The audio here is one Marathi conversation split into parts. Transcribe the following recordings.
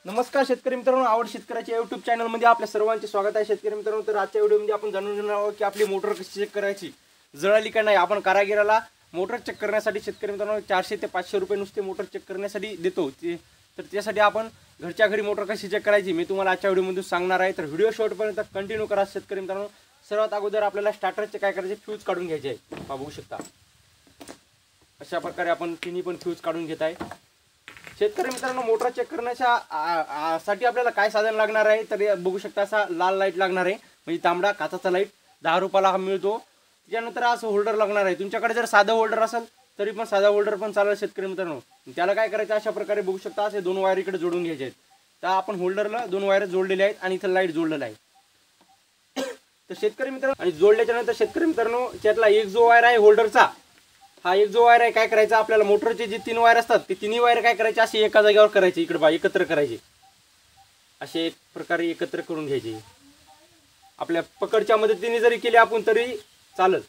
नमस्कार शेतकरी मित्रांनो, आवड शेतकऱ्याच्या यूट्यूब चॅनलमध्ये आपल्या सर्वांचे स्वागत आहे. शेतकरी मित्रांनो, तर आजच्या व्हिडिओमध्ये आपण जाणून घेणार आहोत की आपली मोटर कशी चेक करायची, जळाली का नाही. आपण कारागिराला मोटर चेक करण्यासाठी शेतकरी मित्रांनो 400 ते 500 रुपये नुसते मोटर चेक करण्यासाठी देतो. तर त्यासाठी आपण घरच्या घरी मोटर कशी चेक करायची मी तुम्हाला आजच्या व्हिडिओमध्ये सांगणार आहे. तर व्हिडिओ शेवटपर्यंत कंटिन्यू करा शेतकरी मित्रांनो. सर्वात अगोदर आपल्याला स्टार्टरचे काय करायचे, फ्यूज काढून घ्यायचे आहे. बघू शकता अशा प्रकारे आपण तिन्ही पण फ्यूज काढून घेत आहे. शेतकरी मित्रांनो, मोटर चेक करण्याच्या साठी आपल्याला काय साधन लागणार आहे, तर बघू शकता असा लाल लाईट लागणार आहे, म्हणजे तांबडा काचाचा लाईट 10 रुपयाला हा मिळतो. त्यानंतर असं होल्डर लागणार आहे. तुमच्याकडे जर साधा होल्डर असेल तरी पण साधा होल्डर पण चालेल शेतकरी मित्रांनो. त्याला काय करायचं, अशा प्रकारे बघू शकता असे 2 वायर इकडे जोडून घ्यायचे आहेत. तर आपण होल्डरला 2 वायर जोडलेले आहेत आणि इथं लाईट जोडलेला आहे. तर शेतकरी मित्रांनो, आणि जोडल्याच्या नंतर शेतकरी मित्रांनो त्यातला एक जो वायर आहे होल्डरचा, हा एक जो वायर आहे, काय करायचं आपल्याला मोटरचे जे 3 वायर असतात ते तिन्ही वायर काय करायचे, असे एका जागेवर करायचे, इकडे एकत्र करायचे, असे एक प्रकारे एकत्र करून घ्यायचे. आपल्या पकडच्या मदतीने जरी केले आपण तरी चालेल.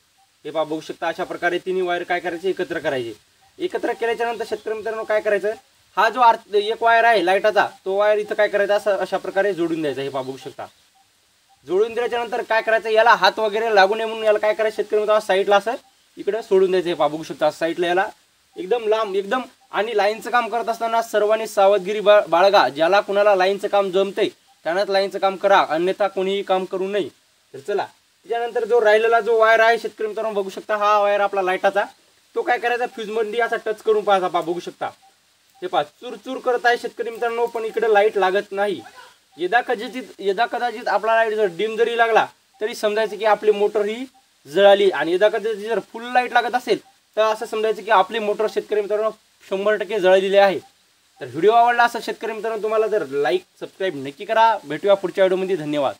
हे बघू शकता अशा प्रकारे तिन्ही वायर काय करायचे, एकत्र करायचे. एकत्र केल्याच्या नंतर शेतकरी मित्रांनो काय करायचं, हा जो एक वायर आहे लाईटाचा, तो वायर इथं काय करायचा, असं अशा प्रकारे जोडून द्यायचा. हे बघू शकता. जोडून दिल्याच्या नंतर काय करायचं, याला हात वगैरे लागू नये म्हणून याला काय करायचं शेतकरी मित्रांनो, साईडला असं इकडे सोडून द्यायचं. हे बघू शकता साईडला याला एकदम लांब एकदम. आणि लाईनचं काम करत असताना सर्वांनी सावधगिरी बाळगा. ज्याला कुणाला लाईनचं काम जमते त्यानंच लाईनचं काम करा, अन्यथा कोणीही काम करू नये. तर चला, त्याच्यानंतर जो राहिलेला जो वायर आहे शेतकरी मित्रांनो, बघू शकता हा वायर आपला लाईटाचा, तो काय करायचा फ्यूजमध्ये असा टच करून पाहायचा. बघू शकता हे चूर करत आहे शेतकरी मित्रांनो, पण इकडे लाईट लागत नाही. यदा कदाचित आपला लाईट जर डिम जरी लागला तरी समजायचं की आपली मोटर ही जळाली, आणि यदा कदाचित जर फुल लाईट लागत असेल तर असं समजायचं की आपली मोटर शेतकरी मित्रांनो 100% जळलेली आहे. तर व्हिडिओ आवडला असेल शेतकरी मित्रांनो, तुम्हाला जर लाईक सबस्क्राईब नक्की करा. भेटूया पुढच्या व्हिडिओमध्ये. धन्यवाद.